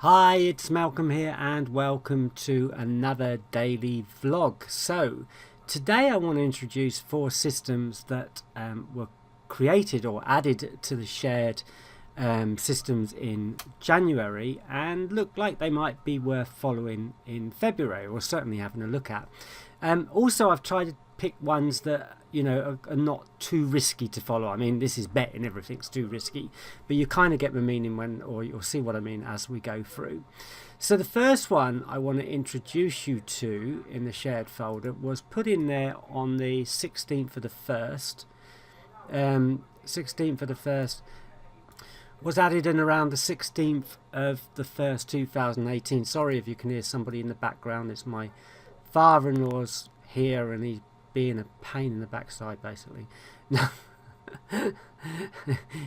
Hi, it's Malcolm here and welcome to another daily vlog. So today I want to introduce 4 systems that were created or added to the shared systems in January and look like they might be worth following in February, or certainly having a look at. Also, I've tried to pick ones that are not too risky to follow. I mean, this is betting, everything's too risky, but you kind of get the meaning or you'll see what I mean as we go through. So the first one I want to introduce you to in the shared folder was put in there on the 16th of the 1st. 16th of the 1st was added in around the 16th of the 1st 2018. Sorry if you can hear somebody in the background. It's my father-in-law's here and he's being a pain in the backside, basically.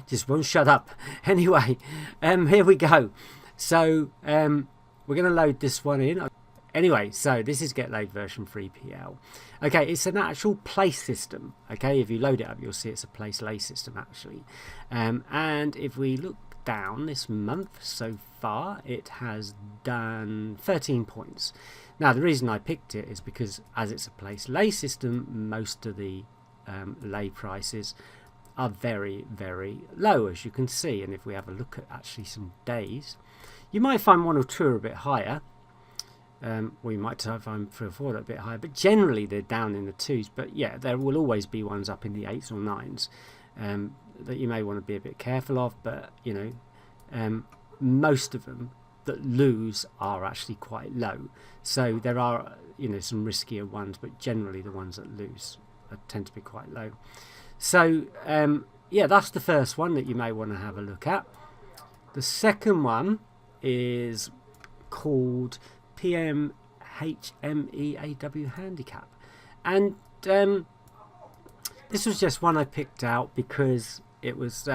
Just won't shut up. Anyway, here we go. So we're going to load this one in. Anyway, so this is Get Laid version 3PL. Okay, it's an actual place system. Okay, if you load it up, you'll see it's a place lay system actually. And if we look down this month so far, it has done 13 points. Now, the reason I picked it is because as it's a place lay system, most of the lay prices are very, very low, as you can see. And if we have a look at actually some days, you might find 1 or 2 are a bit higher. We might find 3 or 4 that are a bit higher, but generally they're down in the 2s. But yeah, there will always be ones up in the 8s or 9s that you may want to be a bit careful of. But most of them that lose are actually quite low. So there are some riskier ones, but generally the ones that lose tend to be quite low. So yeah, that's the first one that you may want to have a look at. The second one is called PHME AWHCAP, and this was just one I picked out because it was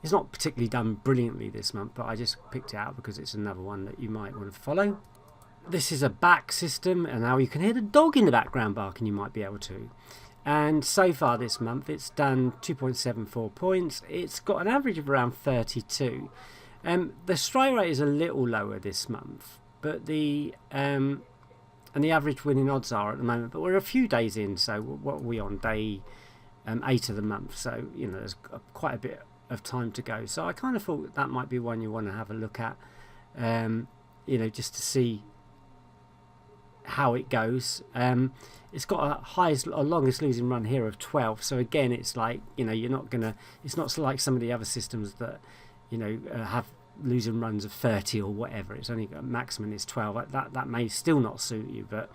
it's not particularly done brilliantly this month, but I just picked it out because it's another one that you might want to follow. This is a back system, and now you can hear the dog in the background barking. You might be able to. And so far this month it's done 2.74 points. It's got an average of around 32. The strike rate is a little lower this month, but the average winning odds are at the moment. But we're a few days in, so what are we on? Day 8 of the month. So there's quite a bit of time to go. So I kind of thought that might be one you want to have a look at. Just to see how it goes. It's got a longest losing run here of 12. So again, it's like you're not gonna. It's not like some of the other systems that have losing runs of 30 or whatever. It's only got maximum is 12. That may still not suit you, but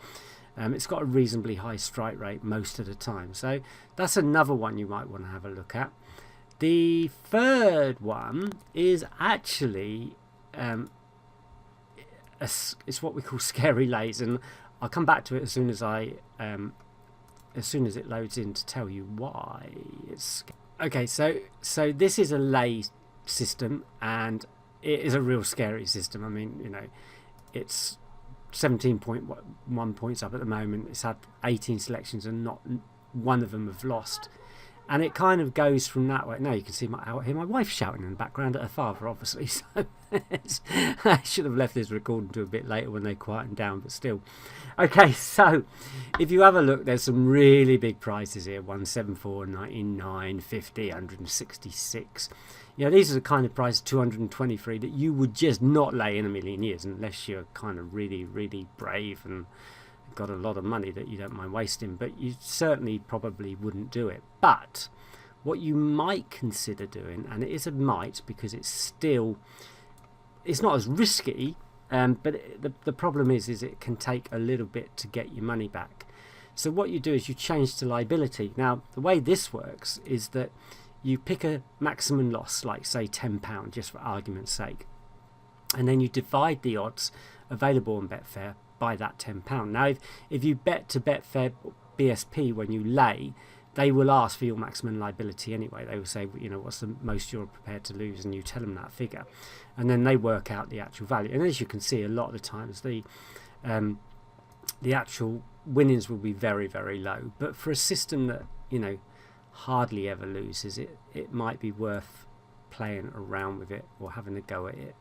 it's got a reasonably high strike rate most of the time. So that's another one you might want to have a look at. The third one is actually it's what we call scary lays, and I'll come back to it as soon as it loads in to tell you why it's okay. So this is a lay system, and it is a real scary system. I mean, it's 17.1 points up at the moment. It's had 18 selections and not one of them have lost. And it kind of goes from that way. Now you can see hear my wife shouting in the background at her father, obviously. So I should have left this recording to a bit later when they quietened down, but still. Okay, so if you have a look, there's some really big prices here: 174, 99, 50, 166. These are the kind of prices, 223, that you would just not lay in a million years unless you're kind of really, really brave and got a lot of money that you don't mind wasting, but you certainly probably wouldn't do it. But what you might consider doing, and it is a might because it's not as risky, but the problem is it can take a little bit to get your money back. So what you do is you change to liability. Now the way this works is that you pick a maximum loss, like say £10, just for argument's sake, and then you divide the odds available on Betfair by that £10. Now if you bet to Betfair BSP when you lay, they will ask for your maximum liability anyway. They will say, what's the most you're prepared to lose, and you tell them that figure, and then they work out the actual value. And as you can see, a lot of the times the actual winnings will be very, very low. But for a system that hardly ever loses, it might be worth playing around with it or having a go at it.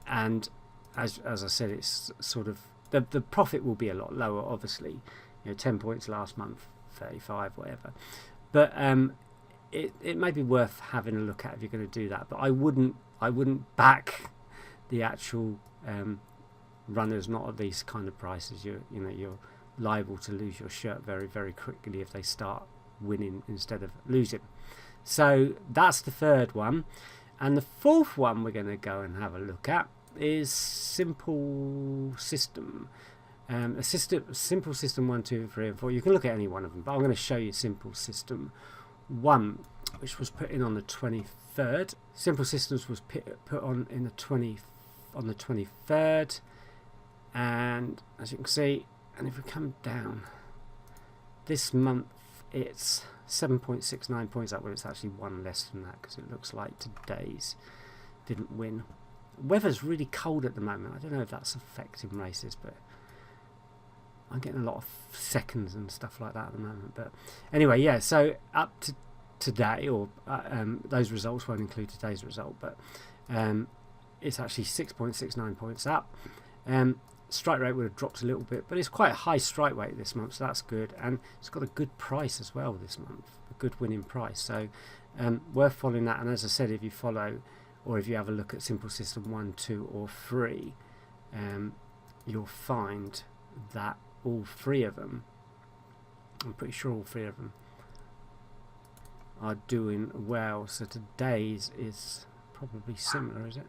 and as I said, it's sort of the profit will be a lot lower, obviously. 10 points last month, 35, whatever. But it may be worth having a look at if you're going to do that. But I wouldn't back the actual runners, not at these kind of prices. You're liable to lose your shirt very, very quickly if they start winning instead of losing. So that's the third one. And the fourth one we're going to go and have a look at is simple system. Simple system 1, 2, 3 and 4. You can look at any one of them, but I'm going to show you simple system 1, which was put in on the 23rd. Simple systems was put on in on the 23rd, and as you can see, and if we come down, this month it's 7.69 points up, when it's actually one less than that, because it looks like today's didn't win. Weather's really cold at the moment. I don't know if that's affecting races, but I'm getting a lot of seconds and stuff like that at the moment. But anyway, yeah, so up to today, or those results won't include today's result, but it's actually 6.69 points up. Strike rate would have dropped a little bit, but it's quite a high strike rate this month, so that's good. And it's got a good price as well this month, a good winning price. So worth following that. And as I said, if you follow, or if you have a look at simple system 1, 2 or 3, you'll find that all three of them, I'm pretty sure all three of them are doing well. So today's is probably similar, is it?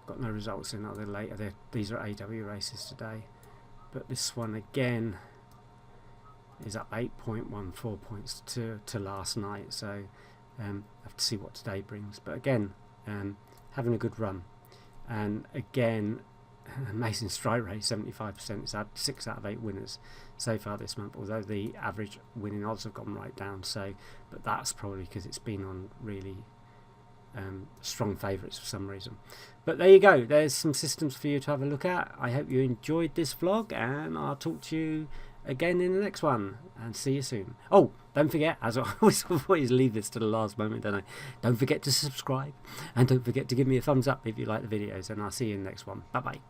Got no results in, are they later? These are AW races today, but this one again is up 8.14 points to last night. So have to see what today brings. But again, having a good run, and again, amazing strike rate, 75%. It's had 6 out of 8 winners so far this month, although the average winning odds have gone right down. So, but that's probably because it's been on really strong favourites for some reason. But there you go, there's some systems for you to have a look at. I hope you enjoyed this vlog, and I'll talk to you again in the next one, and see you soon. Oh, don't forget, as I always leave this to the last moment, don't I? Don't forget to subscribe, and don't forget to give me a thumbs up if you like the videos, and I'll see you in the next one. Bye bye.